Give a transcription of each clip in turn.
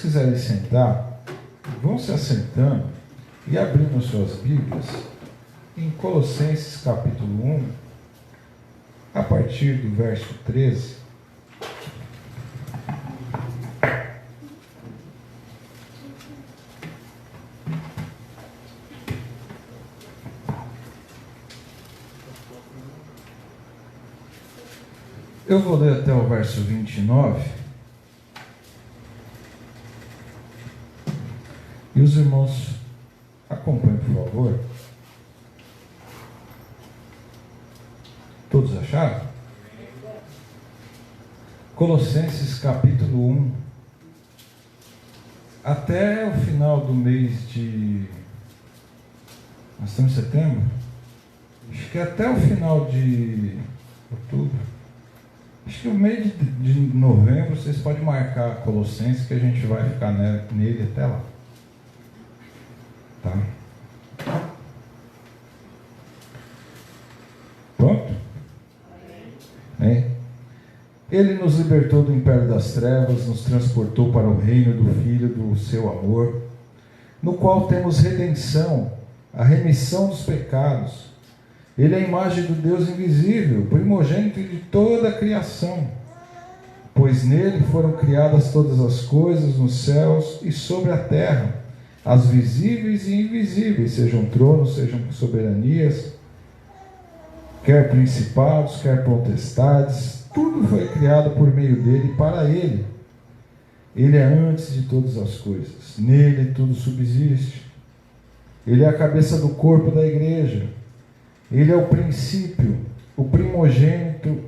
quiserem sentar, vão se assentando e abrindo suas Bíblias em Colossenses capítulo 1, a partir do verso 13. Eu vou ler até o verso 29. E os irmãos acompanhem, por favor. Todos acharam? Colossenses capítulo 1. Até o final do mês de... Nós estamos em setembro? Acho que até o final de outubro. Acho que o mês de novembro vocês podem marcar Colossenses, que a gente vai ficar nele até lá. Tá? Pronto? Amém. Ele nos libertou do império das trevas, nos transportou para o reino do Filho do seu amor, no qual temos redenção, a remissão dos pecados. Ele é a imagem do Deus invisível, primogênito de toda a criação, pois nele foram criadas todas as coisas nos céus e sobre a terra, as visíveis e invisíveis, sejam tronos, sejam soberanias, quer principados, quer potestades, tudo foi criado por meio dele e para ele. Ele é antes de todas as coisas, nele tudo subsiste. Ele é a cabeça do corpo da igreja. Ele é o princípio, o primogênito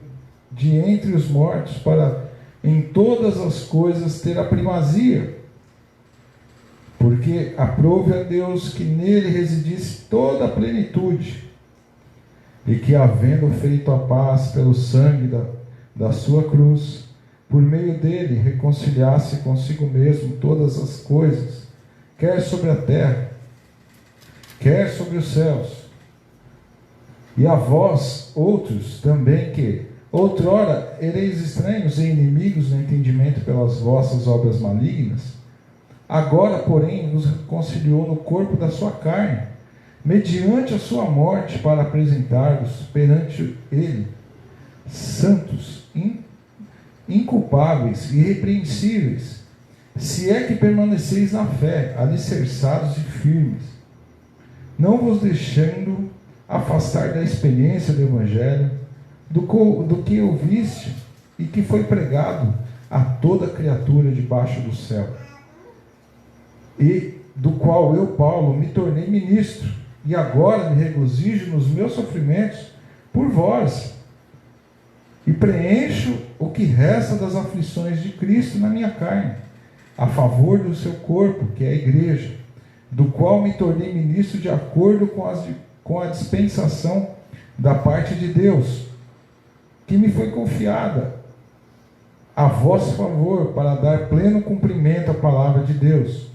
de entre os mortos, para em todas as coisas ter a primazia. Porque aprove a Deus que nele residisse toda a plenitude, e que, havendo feito a paz pelo sangue da sua cruz, por meio dele reconciliasse consigo mesmo todas as coisas, quer sobre a terra, quer sobre os céus. E a vós, outros, também que, outrora, ereis estranhos e inimigos no entendimento pelas vossas obras malignas, agora, porém, nos reconciliou no corpo da sua carne, mediante a sua morte, para apresentar-vos perante ele, santos, inculpáveis e irrepreensíveis, se é que permaneceis na fé, alicerçados e firmes, não vos deixando afastar da experiência do Evangelho, do que ouviste e que foi pregado a toda criatura debaixo do céu, e do qual eu, Paulo, me tornei ministro, e agora me regozijo nos meus sofrimentos por vós, e preencho o que resta das aflições de Cristo na minha carne, a favor do seu corpo, que é a igreja, do qual me tornei ministro de acordo com a dispensação da parte de Deus, que me foi confiada a vosso favor, para dar pleno cumprimento à palavra de Deus,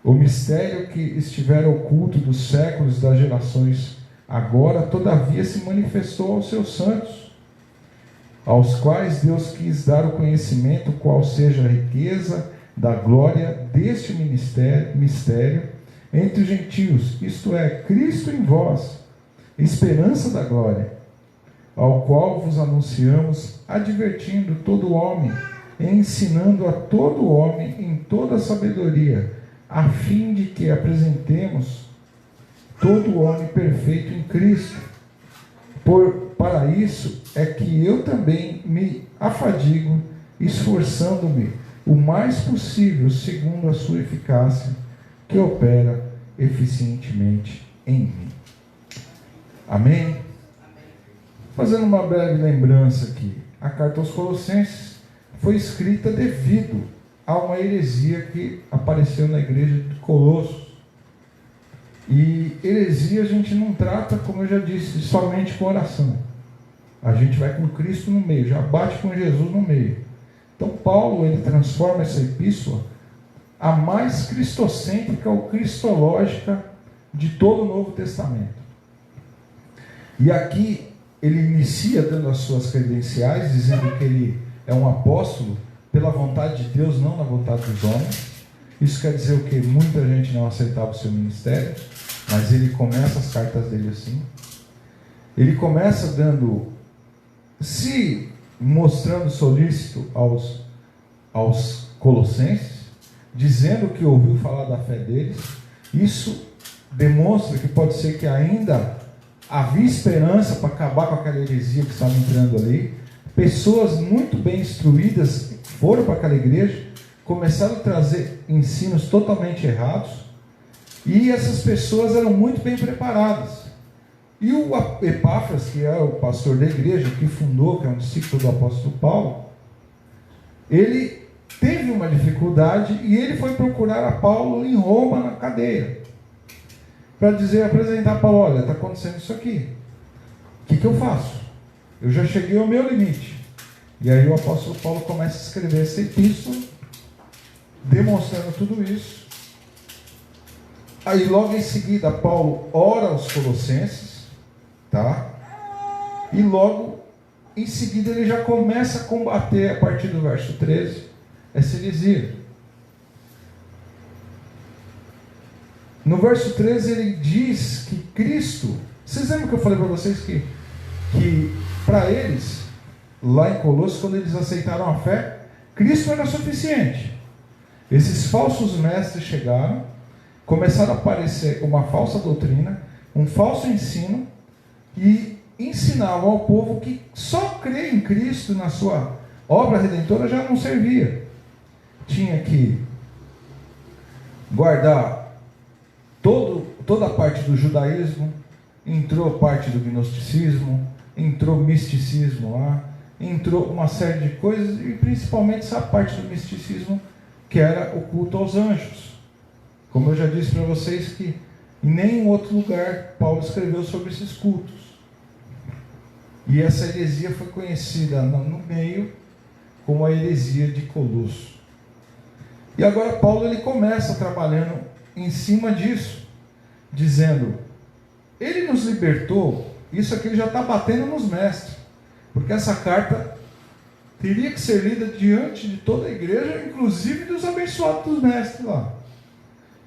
o mistério que estivera oculto dos séculos das gerações, agora todavia se manifestou aos seus santos, aos quais Deus quis dar o conhecimento, qual seja a riqueza da glória deste mistério entre os gentios, isto é, Cristo em vós, esperança da glória, ao qual vos anunciamos, advertindo todo homem, e ensinando a todo homem em toda sabedoria, a fim de que apresentemos todo homem perfeito em Cristo. Para isso é que eu também me afadigo, esforçando-me o mais possível, segundo a sua eficácia, que opera eficientemente em mim. Amém? Fazendo uma breve lembrança aqui, a carta aos Colossenses foi escrita devido a uma heresia que apareceu na igreja de Colossos. E heresia a gente não trata, como eu já disse, somente com oração. A gente vai com Cristo no meio, já bate com Jesus no meio. Então Paulo, ele transforma essa epístola a mais cristocêntrica ou cristológica de todo o Novo Testamento. E aqui ele inicia dando as suas credenciais, dizendo que ele é um apóstolo pela vontade de Deus, não na vontade dos homens. Isso quer dizer o quê? Muita gente não aceitava o seu ministério, mas ele começa as cartas dele assim. Ele começa se mostrando solícito aos colossenses, dizendo que ouviu falar da fé deles. Isso demonstra que pode ser que ainda havia esperança para acabar com aquela heresia que estava entrando ali. Pessoas muito bem instruídas foram para aquela igreja, começaram a trazer ensinos totalmente errados, e essas pessoas eram muito bem preparadas. E o Epáfras, que é o pastor da igreja, que fundou, que é um discípulo do apóstolo Paulo, ele teve uma dificuldade e ele foi procurar a Paulo em Roma, na cadeia, para apresentar a Paulo: olha, está acontecendo isso aqui, o que eu faço? Eu já cheguei ao meu limite. E aí o apóstolo Paulo começa a escrever essa epístola, demonstrando tudo isso. Aí logo em seguida Paulo ora aos colossenses, tá? E logo em seguida ele já começa a combater, a partir do verso 13, essa heresia. No verso 13 ele diz que Cristo, vocês lembram que eu falei para vocês que para eles, lá em Colossos, quando eles aceitaram a fé, Cristo era suficiente. Esses falsos mestres chegaram, começaram a aparecer uma falsa doutrina, um falso ensino, e ensinavam ao povo que só crer em Cristo, na sua obra redentora, já não servia. Tinha que guardar toda a parte do judaísmo, entrou parte do gnosticismo, entrou misticismo lá, entrou uma série de coisas, e principalmente essa parte do misticismo, que era o culto aos anjos. Como eu já disse para vocês, que em nenhum outro lugar Paulo escreveu sobre esses cultos. E essa heresia foi conhecida no meio como a heresia de Colosso. E agora Paulo ele começa trabalhando em cima disso, dizendo: ele nos libertou. Isso aqui ele já está batendo nos mestres, porque essa carta teria que ser lida diante de toda a igreja, inclusive dos abençoados dos mestres lá.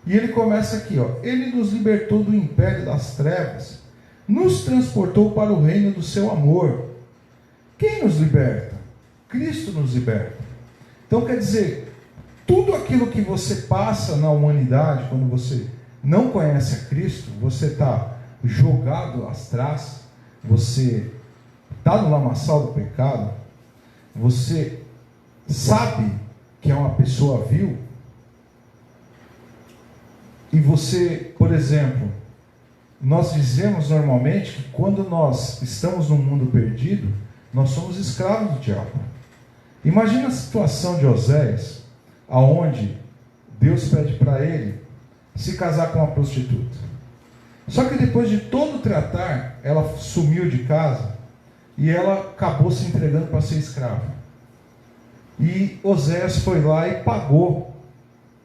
E ele começa aqui, ó: ele nos libertou do império das trevas, nos transportou para o reino do seu amor. Quem nos liberta? Cristo nos liberta. Então quer dizer, tudo aquilo que você passa na humanidade, quando você não conhece a Cristo, você está jogado às traças, você está no lamaçal do pecado, você sabe que é uma pessoa vil, e você, por exemplo, nós dizemos normalmente que quando nós estamos num mundo perdido, nós somos escravos do diabo. Imagina a situação de Oséias, aonde Deus pede para ele se casar com uma prostituta. Só que depois de todo tratar, ela sumiu de casa e ela acabou se entregando para ser escrava. E Oséias foi lá e pagou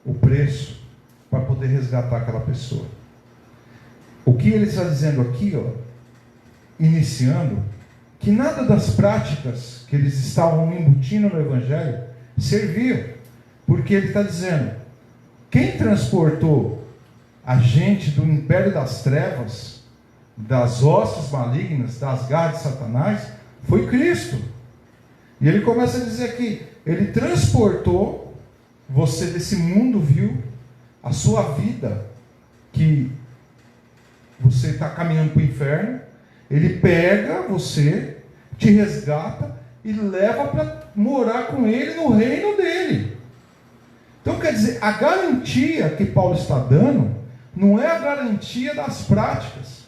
o preço para poder resgatar aquela pessoa. O que ele está dizendo aqui, ó, iniciando, que nada das práticas que eles estavam embutindo no Evangelho serviam, porque ele está dizendo: quem transportou a gente do império das trevas, das hostes malignas, das garras de Satanás, foi Cristo. E ele começa a dizer que ele transportou você desse mundo vil, a sua vida, que você está caminhando para o inferno. Ele pega você, te resgata e leva para morar com ele no reino dele. Então quer dizer, a garantia que Paulo está dando não é a garantia das práticas,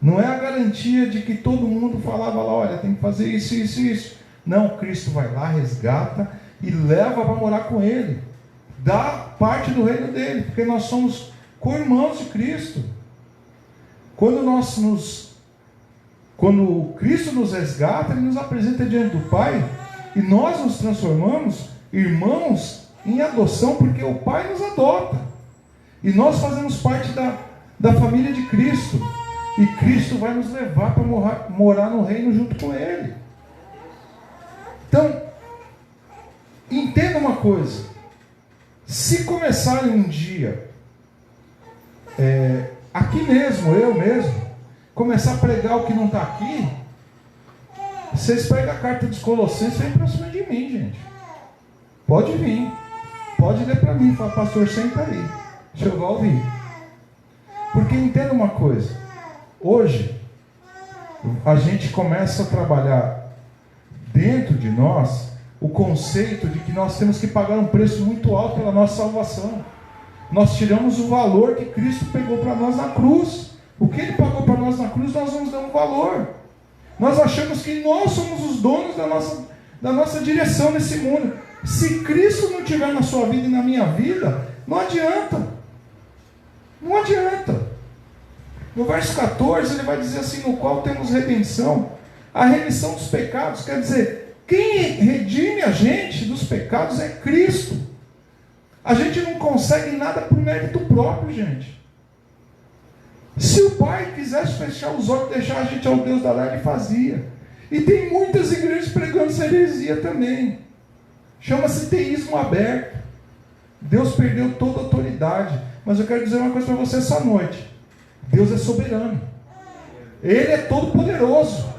não é a garantia de que todo mundo falava lá: olha, tem que fazer isso, isso, isso. Não, Cristo vai lá, resgata e leva para morar com ele, dá parte do reino dele, porque nós somos co-irmãos de Cristo. Quando Cristo nos resgata, ele nos apresenta diante do Pai, e nós nos transformamos irmãos em adoção, porque o Pai nos adota, e nós fazemos parte da família de Cristo, e Cristo vai nos levar para morar no reino junto com ele. Então, entenda uma coisa, se começarem um dia, aqui mesmo, eu mesmo, começar a pregar o que não está aqui, vocês pegam a carta dos Colossenses e vem para cima de mim, gente. Pode vir, pode ler para mim, fala, pastor, senta aí, deixa eu ouvir. Porque entenda uma coisa, hoje, a gente começa a trabalhar dentro de nós o conceito de que nós temos que pagar um preço muito alto pela nossa salvação. Nós tiramos o valor que Cristo pegou para nós na cruz. O que Ele pagou para nós na cruz, nós vamos dar um valor. Nós achamos que nós somos os donos da nossa direção nesse mundo. Se Cristo não estiver na sua vida e na minha vida, não adianta. Não adianta. No verso 14 ele vai dizer assim, no qual temos redenção. A remissão dos pecados, quer dizer, quem redime a gente dos pecados é Cristo. A gente não consegue nada por mérito próprio, gente. Se o Pai quisesse fechar os olhos e deixar a gente ao Deus da lei, Ele fazia. E tem muitas igrejas pregando essa heresia também. Chama-se teísmo aberto. Deus perdeu toda a autoridade. Mas eu quero dizer uma coisa para você essa noite. Deus é soberano. Ele é todo poderoso.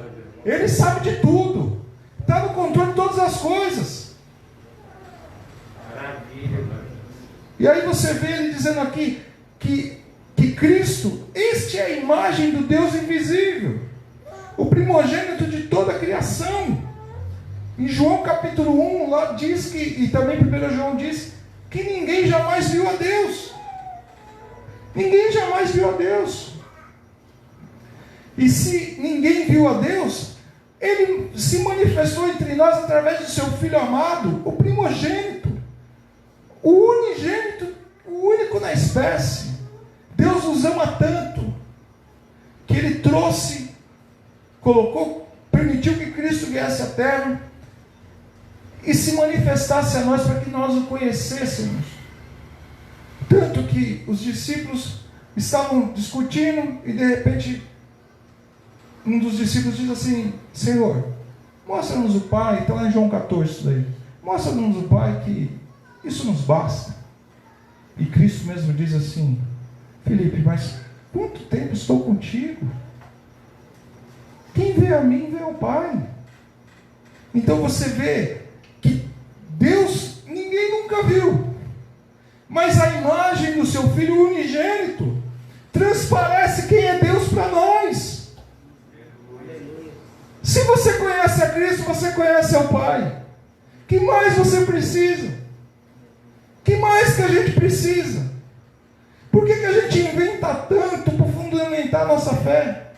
Ele sabe de tudo. Está no controle de todas as coisas. E aí você vê ele dizendo aqui que Cristo, este é a imagem do Deus invisível, o primogênito de toda a criação. Em João capítulo 1, lá diz que, e também 1 João diz, que ninguém jamais viu a Deus. Ninguém jamais viu a Deus. E se ninguém viu a Deus, Ele se manifestou entre nós através do seu Filho amado, o primogênito, o unigênito, o único na espécie. Deus nos ama tanto, que Ele trouxe, permitiu que Cristo viesse à terra, e se manifestasse a nós para que nós o conhecêssemos. Tanto que os discípulos estavam discutindo e de repente um dos discípulos diz assim: Senhor, mostra-nos o Pai. Está lá em João 14 isso daí. Mostra-nos o Pai, que isso nos basta. E Cristo mesmo diz assim: Filipe, mas quanto tempo estou contigo? Quem vê a mim vê o Pai. Então você vê que Deus ninguém nunca viu, mas a imagem do seu Filho unigênito transparece quem é Deus para nós. Se você conhece a Cristo, você conhece ao Pai. Que mais você precisa? Que mais que a gente precisa? Por que a gente inventa tanto para fundamentar a nossa fé?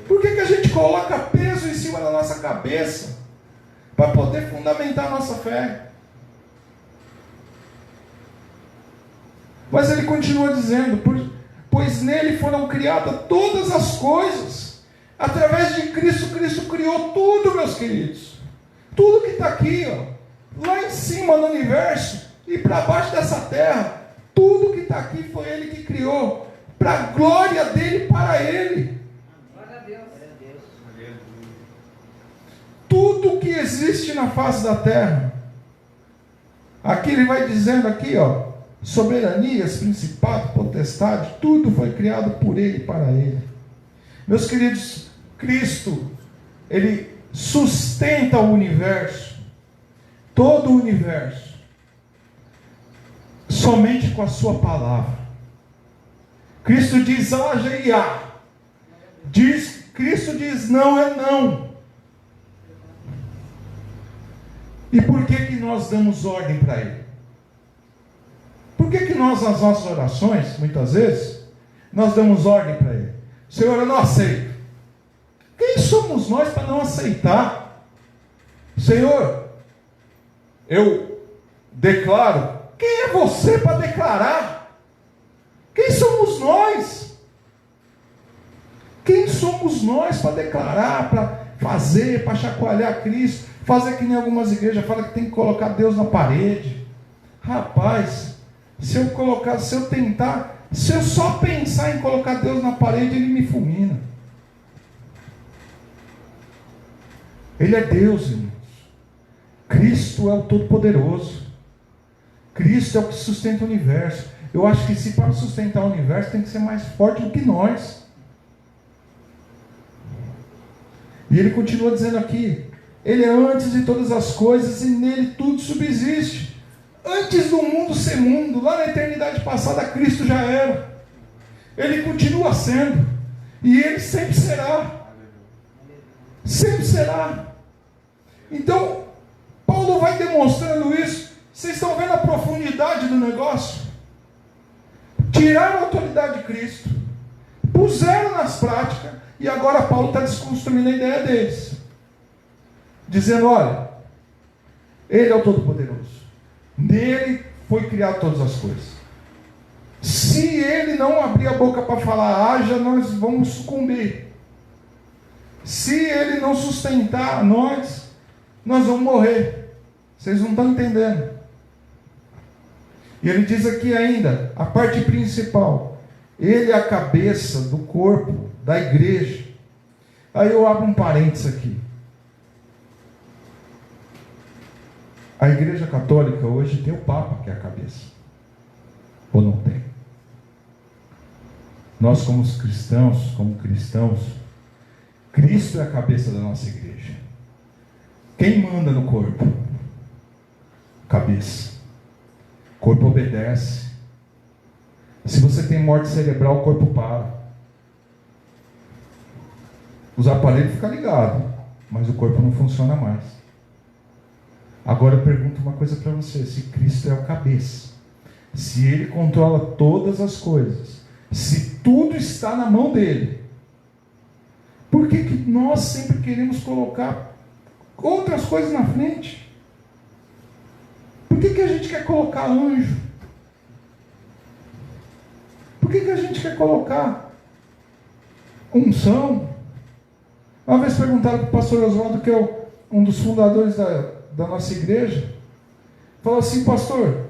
Por que a gente coloca peso em cima da nossa cabeça para poder fundamentar a nossa fé? Mas ele continua dizendo: pois nele foram criadas todas as coisas. Através de Cristo, Cristo criou tudo, meus queridos. Tudo que está aqui, ó, lá em cima no universo e para baixo dessa terra, tudo que está aqui foi Ele que criou, para a glória dEle, para Ele. Glória a Deus. Tudo que existe na face da terra, aqui ele vai dizendo aqui, ó, soberanias, principado, potestade, tudo foi criado por Ele e para Ele. Meus queridos, Cristo, Ele sustenta o universo, todo o universo, somente com a sua palavra. Cristo diz haja e há. Cristo diz não é não. E por que nós damos ordem para Ele? Por que nós, nas nossas orações, muitas vezes, nós damos ordem para Ele? Senhor, eu não aceito. Quem somos nós para não aceitar? Senhor, eu declaro. Quem é você para declarar? Quem somos nós? Quem somos nós para declarar, para fazer, para chacoalhar Cristo? Fazer que nem algumas igrejas falam que tem que colocar Deus na parede. Rapaz, se eu só pensar em colocar Deus na parede, Ele me fulmina. Ele é Deus, irmãos. Cristo é o Todo-Poderoso. Cristo é o que sustenta o universo. Eu acho que se para sustentar o universo tem que ser mais forte do que nós. E ele continua dizendo aqui, ele é antes de todas as coisas e nele tudo subsiste. Antes do mundo ser mundo, lá na eternidade passada, Cristo já era. Ele continua sendo. E ele sempre será. Sempre será. Então, Paulo vai demonstrando isso. Vocês estão vendo a profundidade do negócio? Tiraram a autoridade de Cristo, puseram nas práticas, e agora Paulo está desconstruindo a ideia deles. Dizendo, olha, ele é o Todo-Poderoso. Nele foi criado todas as coisas. Se ele não abrir a boca para falar haja, nós vamos sucumbir. Se ele não sustentar nós vamos morrer. Vocês não estão entendendo. E ele diz aqui ainda, a parte principal, ele é a cabeça do corpo, da igreja. Aí eu abro um parênteses aqui. A igreja católica hoje tem o Papa que é a cabeça. Ou não tem? Nós como cristãos, Cristo é a cabeça da nossa igreja. Quem manda no corpo? Cabeça. O corpo obedece. Se você tem morte cerebral, o corpo para. Os aparelhos ficam ligados, mas o corpo não funciona mais. Agora eu pergunto uma coisa para você: se Cristo é o cabeça, se Ele controla todas as coisas, se tudo está na mão dEle, por que nós sempre queremos colocar outras coisas na frente? Por que a gente quer colocar anjo? Por que a gente quer colocar unção? Uma vez perguntaram para o pastor Oswaldo, que é um dos fundadores da nossa igreja, falou assim: pastor,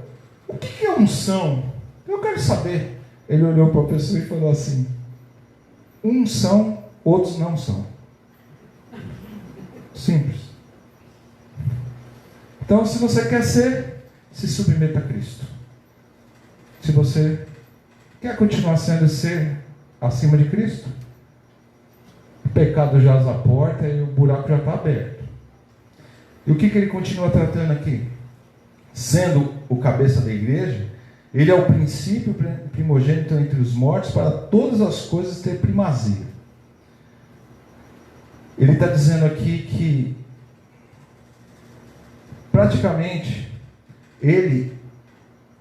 o que é unção? Eu quero saber. Ele olhou para a pessoa e falou assim: uns são, outros não são. Simples. Então, se você quer ser, se submeta a Cristo. Se você quer continuar ser acima de Cristo, o pecado jaz à porta e o buraco já está aberto. E o que ele continua tratando aqui? Sendo o cabeça da igreja, ele é o princípio primogênito entre os mortos, para todas as coisas ter primazia. Ele está dizendo aqui que praticamente ele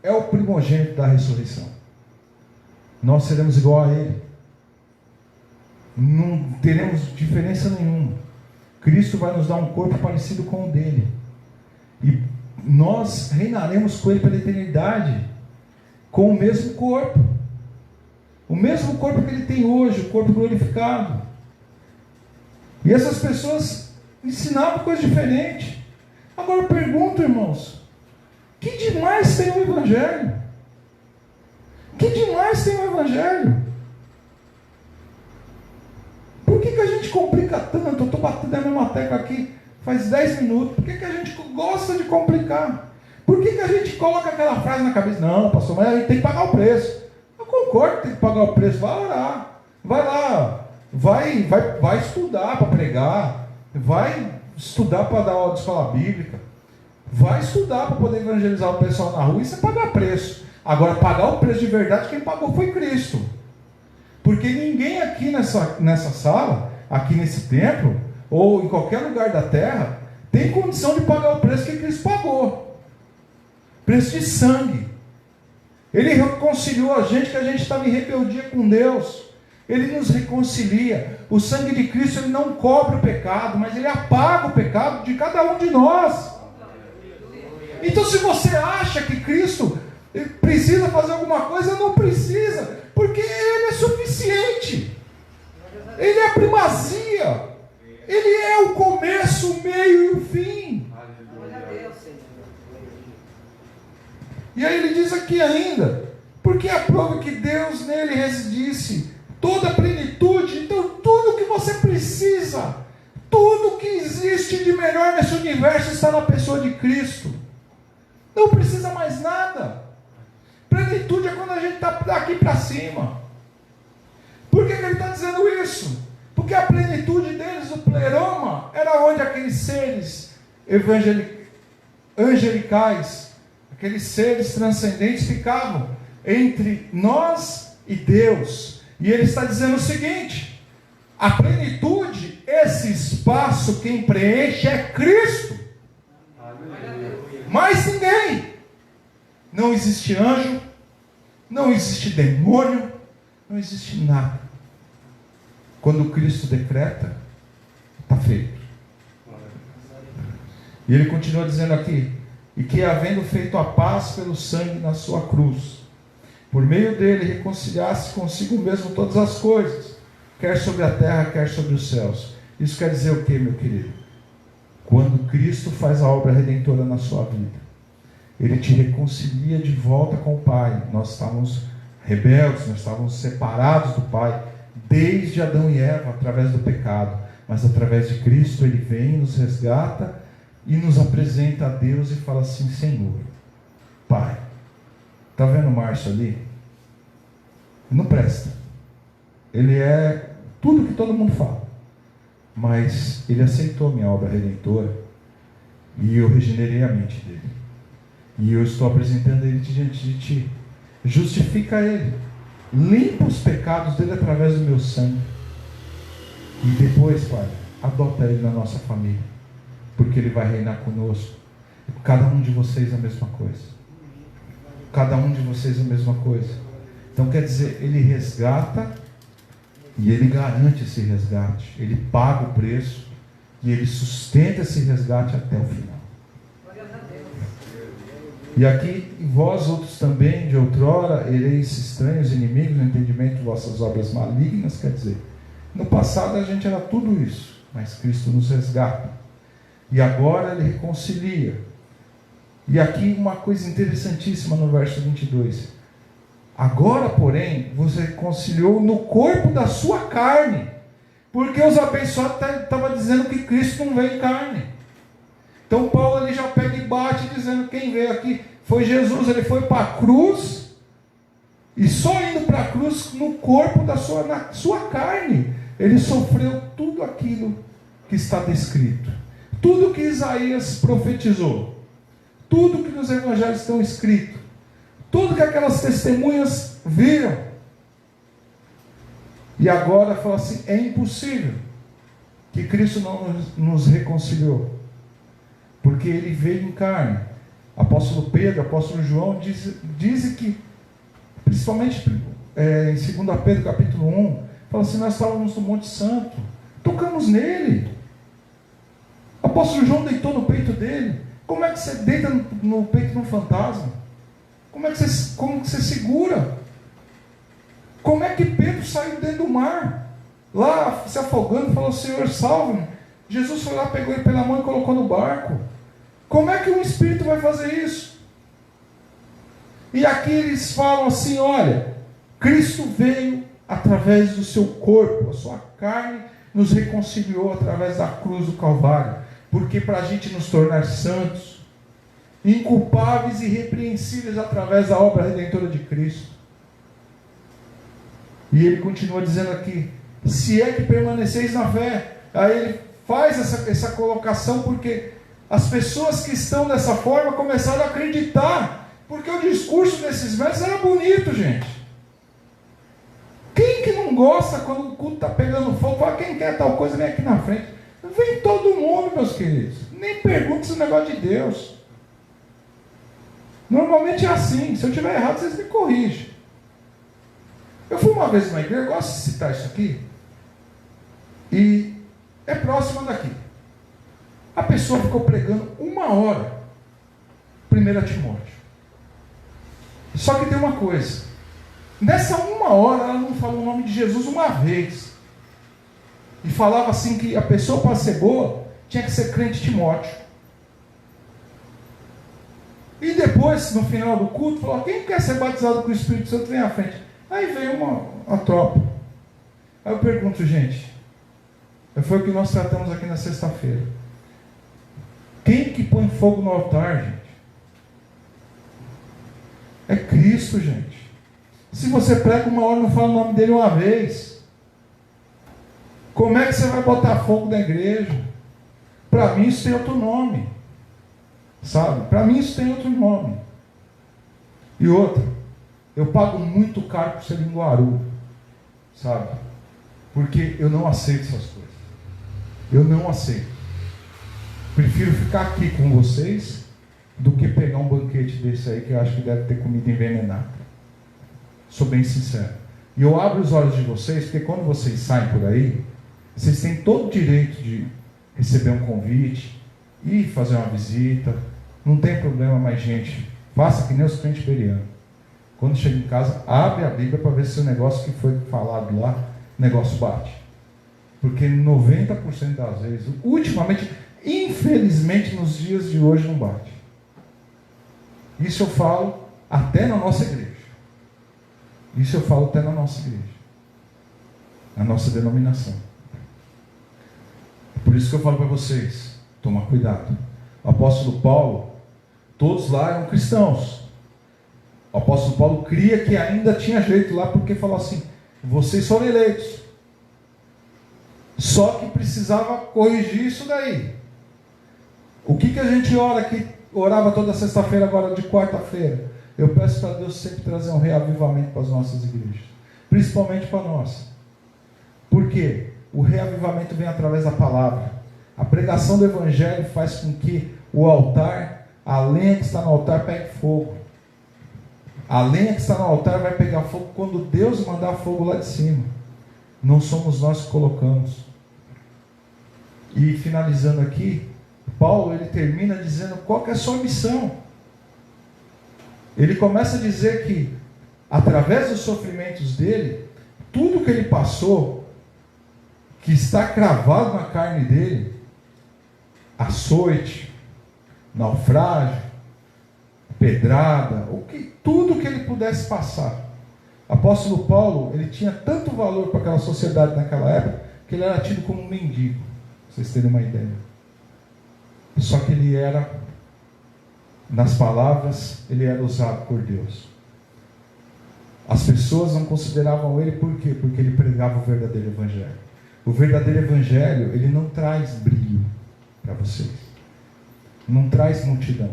é o primogênito da ressurreição. Nós seremos igual a ele. Não teremos diferença nenhuma. Cristo vai nos dar um corpo parecido com o dele. E nós reinaremos com ele pela eternidade, com o mesmo corpo. O mesmo corpo que ele tem hoje, o corpo glorificado. E essas pessoas ensinavam coisa diferente. Agora eu pergunto, irmãos, que demais tem o Evangelho? Que demais tem o Evangelho? Por que a gente complica tanto? Eu estou batendo a mesma tecla aqui faz 10 minutos. Por que a gente gosta de complicar? Por que a gente coloca aquela frase na cabeça? Não, pastor, mas a gente tem que pagar o preço. Eu concordo que tem que pagar o preço. Vai orar. Vai lá. Vai estudar para pregar. Vai estudar para dar aula de escola bíblica. Vai estudar para poder evangelizar o pessoal na rua. Isso é pagar preço. Agora, pagar o preço de verdade, quem pagou foi Cristo. Porque ninguém aqui nessa sala, aqui nesse templo, ou em qualquer lugar da terra, tem condição de pagar o preço que Cristo pagou. Preço de sangue. Ele reconciliou a gente, que a gente estava em rebeldia com Deus. Ele nos reconcilia. O sangue de Cristo, ele não cobre o pecado, mas ele apaga o pecado de cada um de nós. Então, se você acha que Cristo precisa fazer alguma coisa, não precisa, porque ele é suficiente. Ele é a primazia. Ele é o começo, o meio e o fim. E aí ele diz aqui ainda: porque aprova que Deus nele residisse toda a plenitude. Então tudo que você precisa, tudo Tudo que existe de melhor nesse universo está na pessoa de Cristo. Não precisa mais nada. Plenitude é quando a gente está daqui para cima. Por que ele está dizendo isso? Porque a plenitude deles, o pleroma, era onde aqueles seres angelicais, aqueles seres transcendentes ficavam entre nós e Deus. E ele está dizendo o seguinte: a plenitude, esse espaço, quem preenche é Cristo. Mais ninguém. Não existe anjo, não existe demônio, não existe nada. Quando Cristo decreta, está feito. E ele continua dizendo aqui: e que havendo feito a paz pelo sangue na sua cruz, por meio dele reconciliasse consigo mesmo todas as coisas, quer sobre a terra, quer sobre os céus. Isso quer dizer o que, meu querido? Quando Cristo faz a obra redentora na sua vida, ele te reconcilia de volta com o Pai. Nós estávamos rebeldes, nós estávamos separados do Pai desde Adão e Eva, através do pecado. Mas através de Cristo ele vem, nos resgata e nos apresenta a Deus e fala assim: Senhor, Pai, está vendo o Márcio ali? Não presta. Ele é tudo que todo mundo fala, mas ele aceitou minha obra redentora e eu regenerei a mente dele, e eu estou apresentando ele diante de ti. Justifica ele, limpa os pecados dele através do meu sangue, e depois, Pai, adota ele na nossa família, porque ele vai reinar conosco. Cada um de vocês a mesma coisa, cada um de vocês a mesma coisa. Então quer dizer, ele resgata e ele garante esse resgate, ele paga o preço e ele sustenta esse resgate até o final. E aqui, vós outros também, de outrora, ereis estranhos, inimigos, no entendimento de vossas obras malignas. Quer dizer, no passado a gente era tudo isso, mas Cristo nos resgata. E agora ele reconcilia. E aqui uma coisa interessantíssima no verso 22. Agora, porém, vos reconciliou no corpo da sua carne. Porque os abençoados estavam dizendo que Cristo não veio em carne. Então Paulo ali já pega e bate, dizendo: quem veio aqui foi Jesus. Ele foi para a cruz, e só indo para a cruz, no corpo na sua carne, ele sofreu tudo aquilo que está descrito, tudo que Isaías profetizou, tudo que nos evangelhos estão escritos, tudo que aquelas testemunhas viram. E agora fala assim: é impossível que Cristo não nos reconciliou, porque ele veio em carne. Apóstolo Pedro, apóstolo João dizem que, principalmente em 2 Pedro capítulo 1, fala assim: nós estávamos no Monte Santo, tocamos nele. Apóstolo João deitou no peito dele. Como é que você deita no peito de um fantasma? Como que você segura? Como é que Pedro saiu dentro do mar, lá se afogando, falou: Senhor, salve-me. Jesus foi lá, pegou ele pela mão e colocou no barco. Como é que um espírito vai fazer isso? E aqui eles falam assim: olha, Cristo veio através do seu corpo, a sua carne nos reconciliou através da cruz do Calvário, porque para a gente nos tornar santos, inculpáveis e irrepreensíveis através da obra redentora de Cristo. E ele continua dizendo aqui: se é que permaneceis na fé. Aí ele faz essa colocação, porque as pessoas que estão dessa forma começaram a acreditar, porque o discurso desses mestres era bonito, gente. Quem que não gosta quando o culto está pegando fogo? Fala: quem quer tal coisa, vem aqui na frente. Vem todo mundo, meus queridos. Nem pergunta esse negócio de Deus. Normalmente é assim. Se eu estiver errado, vocês me corrigem. Eu fui uma vez numa igreja, eu gosto de citar isso aqui, e é próximo daqui. A pessoa ficou pregando 1 hora, 1 Timóteo. Só que tem uma coisa: nessa 1 hora ela não falou o nome de Jesus uma vez, e falava assim que a pessoa, para ser boa, tinha que ser crente Timóteo. E depois, no final do culto, falou: quem quer ser batizado com o Espírito Santo, vem à frente. Aí veio uma tropa. Aí eu pergunto: gente, Foi o que nós tratamos aqui na sexta-feira. Quem que põe fogo no altar, gente? É Cristo, gente. Se você prega uma hora e não fala o nome dele uma vez, como é que você vai botar fogo na igreja? Para mim isso tem outro nome. Sabe? Para mim isso tem outro nome. E outra, eu pago muito caro por ser linguarudo. Sabe? Porque eu não aceito essas coisas. Eu não aceito. Prefiro ficar aqui com vocês do que pegar um banquete desse aí que eu acho que deve ter comida envenenada. Sou bem sincero. E eu abro os olhos de vocês, porque quando vocês saem por aí, vocês têm todo o direito de receber um convite, ir fazer uma visita. Não tem problema, mas gente, faça que nem os crentes bereanos. Quando chega em casa, abre a Bíblia para ver se o negócio que foi falado lá, o negócio bate. Porque 90% das vezes, ultimamente, infelizmente nos dias de hoje não bate. Isso eu falo até na nossa igreja. Isso eu falo até na nossa igreja. Na nossa denominação. Por isso que eu falo para vocês, tomar cuidado. O apóstolo Paulo, todos lá eram cristãos. O apóstolo Paulo cria que ainda tinha jeito lá, porque falou assim, vocês foram eleitos. Só que precisava corrigir isso daí. O que a gente ora aqui, orava toda sexta-feira, agora de quarta-feira? Eu peço para Deus sempre trazer um reavivamento para as nossas igrejas. Principalmente para nós. Por quê? O reavivamento vem através da palavra. A pregação do Evangelho faz com que o altar, a lenha que está no altar, pegue fogo. A lenha que está no altar vai pegar fogo quando Deus mandar fogo lá de cima. Não somos nós que colocamos. E finalizando aqui, Paulo ele termina dizendo qual que é a sua missão. Ele começa a dizer que, através dos sofrimentos dele, tudo que ele passou, que está cravado na carne dele, açoite, naufrágio, pedrada, tudo que ele pudesse passar. Apóstolo Paulo, ele tinha tanto valor para aquela sociedade naquela época, que ele era tido como um mendigo, para vocês terem uma ideia. Só que ele era, nas palavras, ele era usado por Deus. As pessoas não consideravam ele por quê? Porque ele pregava o verdadeiro evangelho. O verdadeiro evangelho, ele não traz brilho para vocês. Não traz multidão.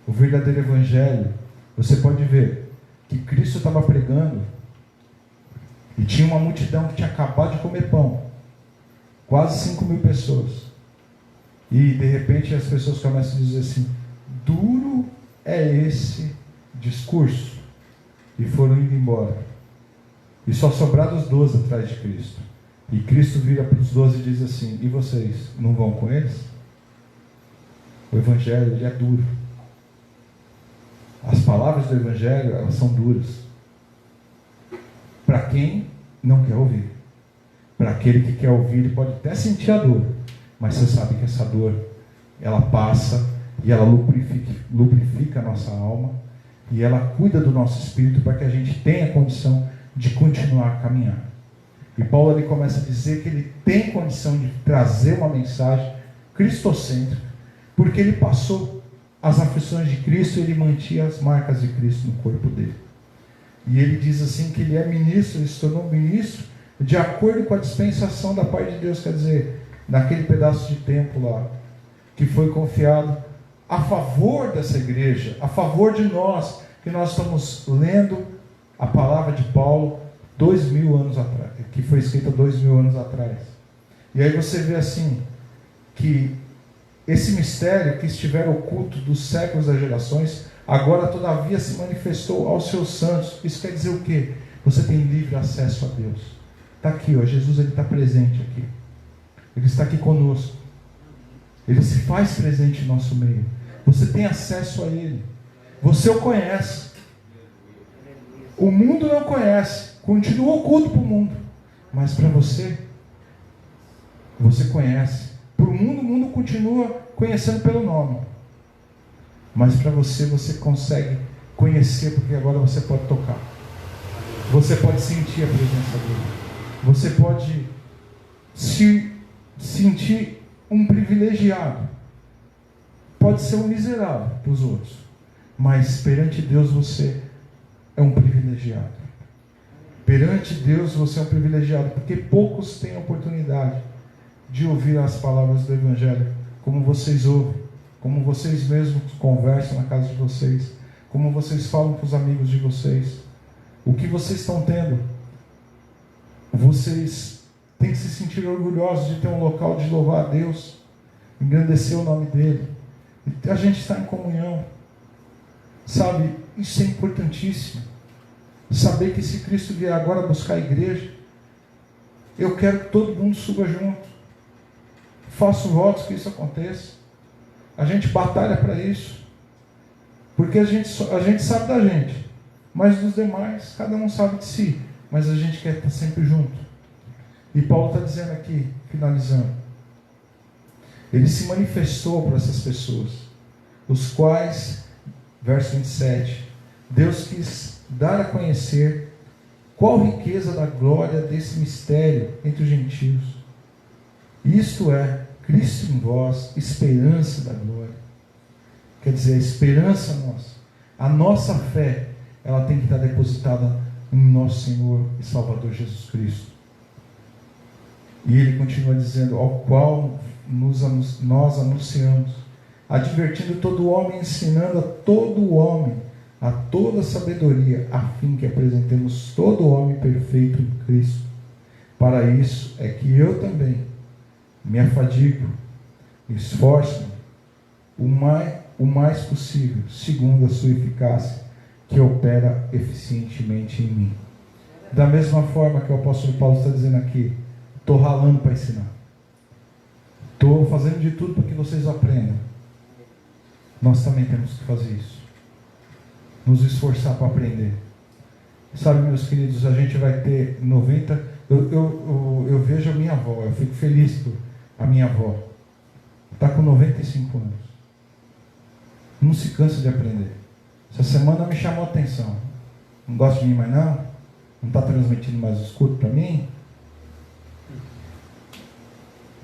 O verdadeiro evangelho, você pode ver que Cristo estava pregando e tinha uma multidão que tinha acabado de comer pão. Quase 5.000 pessoas. E de repente as pessoas começam a dizer assim, duro é esse discurso. E foram indo embora. E só sobraram os 12 atrás de Cristo. E Cristo vira para os 12 e diz assim, e vocês não vão com eles? O evangelho ele é duro. As palavras do evangelho elas são duras. Para quem não quer ouvir. Para aquele que quer ouvir, ele pode até sentir a dor. Mas você sabe que essa dor, ela passa e ela lubrifica a nossa alma e ela cuida do nosso espírito para que a gente tenha condição de continuar a caminhar. E Paulo ele começa a dizer que ele tem condição de trazer uma mensagem cristocêntrica, porque ele passou as aflições de Cristo e ele mantinha as marcas de Cristo no corpo dele. E ele diz assim que ele é ministro, ele se tornou ministro de acordo com a dispensação da parte de Deus, quer dizer, naquele pedaço de tempo lá, que foi confiado a favor dessa igreja, a favor de nós, que nós estamos lendo a palavra de Paulo 2.000 anos atrás, que foi escrita 2.000 anos atrás. E aí você vê assim, que esse mistério que estiver oculto dos séculos das gerações, agora todavia se manifestou aos seus santos. Isso quer dizer o quê? Você tem livre acesso a Deus. Está aqui, ó, Jesus ele está presente aqui. Ele está aqui conosco. Ele se faz presente em nosso meio. Você tem acesso a Ele. Você o conhece. O mundo não conhece. Continua oculto para o mundo. Mas para você, você conhece. Para o mundo continua conhecendo pelo nome. Mas para você, você consegue conhecer, porque agora você pode tocar. Você pode sentir a presença dele. Você pode se sentir um privilegiado. Pode ser um miserável para os outros, mas perante Deus você é um privilegiado. Perante Deus você é um privilegiado, porque poucos têm a oportunidade de ouvir as palavras do Evangelho, como vocês ouvem, como vocês mesmos conversam na casa de vocês, como vocês falam com os amigos de vocês. O que vocês estão tendo? Vocês têm que se sentir orgulhosos de ter um local de louvar a Deus, engrandecer o nome dEle. E a gente está em comunhão. Sabe, isso é importantíssimo. Saber que se Cristo vier agora buscar a igreja, eu quero que todo mundo suba junto. Faço votos que isso aconteça. A gente batalha para isso. Porque a gente sabe da gente, mas dos demais, cada um sabe de si. Mas a gente quer estar sempre junto. E Paulo está dizendo aqui, finalizando, ele se manifestou para essas pessoas, os quais, verso 27, Deus quis dar a conhecer qual riqueza da glória desse mistério entre os gentios. Isto é, Cristo em vós, esperança da glória. Quer dizer, a esperança nossa, a nossa fé, ela tem que estar depositada em nosso Senhor e Salvador Jesus Cristo. E ele continua dizendo, ao qual nós anunciamos, advertindo todo homem, ensinando a todo homem, a toda sabedoria, a fim que apresentemos todo homem perfeito em Cristo. Para isso é que eu também me afadigo, esforço-me o mais possível, segundo a sua eficácia, que opera eficientemente em mim. Da mesma forma que o apóstolo Paulo está dizendo aqui, estou ralando para ensinar. Estou fazendo de tudo para que vocês aprendam. Nós também temos que fazer isso. Nos esforçar para aprender. Sabe, meus queridos, a gente vai ter 90... Eu vejo a minha avó, eu fico feliz por a minha avó. Está com 95 anos. Não se cansa de aprender. Essa semana me chamou a atenção. Não gosta de mim mais não? Não está transmitindo mais os cultos para mim?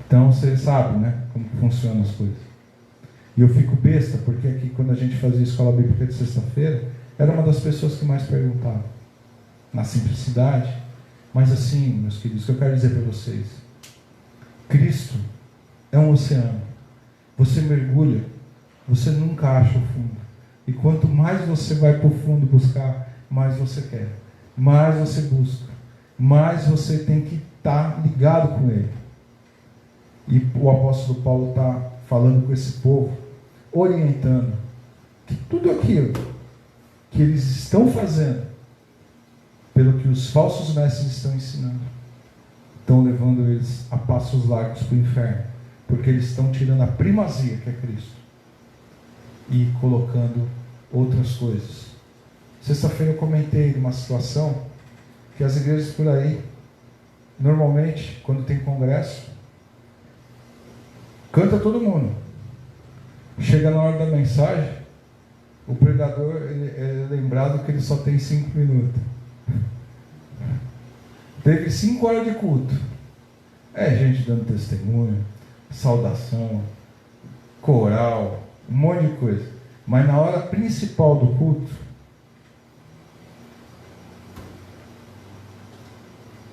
Então você sabe, né, como que funcionam as coisas. E eu fico besta, porque aqui quando a gente fazia escola bíblica de sexta-feira, era uma das pessoas que mais perguntava. Na simplicidade. Mas assim, meus queridos, o que eu quero dizer para vocês. Cristo é um oceano. Você mergulha, você nunca acha o fundo. E quanto mais você vai para o fundo buscar, mais você quer. Mais você busca. Mais você tem que estar ligado com Ele. E o apóstolo Paulo está falando com esse povo, orientando que tudo aquilo que eles estão fazendo, pelo que os falsos mestres estão ensinando, estão levando eles a passos largos para o inferno, porque eles estão tirando a primazia que é Cristo e colocando outras coisas. Sexta-feira eu comentei de uma situação que as igrejas por aí, normalmente, quando tem congresso, canta todo mundo. Chega na hora da mensagem, o pregador é lembrado que ele só tem 5 minutos. Teve 5 horas de culto. É gente dando testemunho, saudação, coral, um monte de coisa. Mas na hora principal do culto,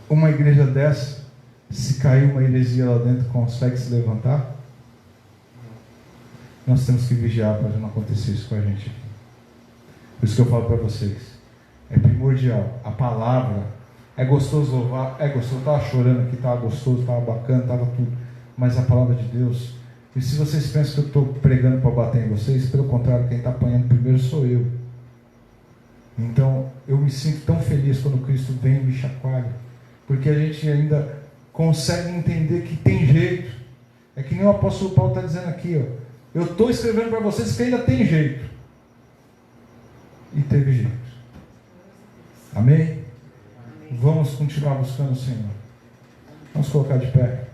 uma igreja dessa, se cair uma heresia lá dentro, consegue se levantar? Nós temos que vigiar para não acontecer isso com a gente aqui. Por isso que eu falo para vocês, é primordial. A palavra, é gostoso louvar, é gostoso, estava chorando aqui, estava gostoso, estava bacana, estava tudo, mas a palavra de Deus, e se vocês pensam que eu estou pregando para bater em vocês, pelo contrário, quem está apanhando primeiro sou eu. Então, eu me sinto tão feliz quando Cristo vem e me chacoalha, porque a gente ainda consegue entender que tem jeito. É que nem o apóstolo Paulo está dizendo aqui, ó, eu estou escrevendo para vocês que ainda tem jeito. E teve jeito. Amém? Vamos continuar buscando o Senhor. Vamos colocar de pé.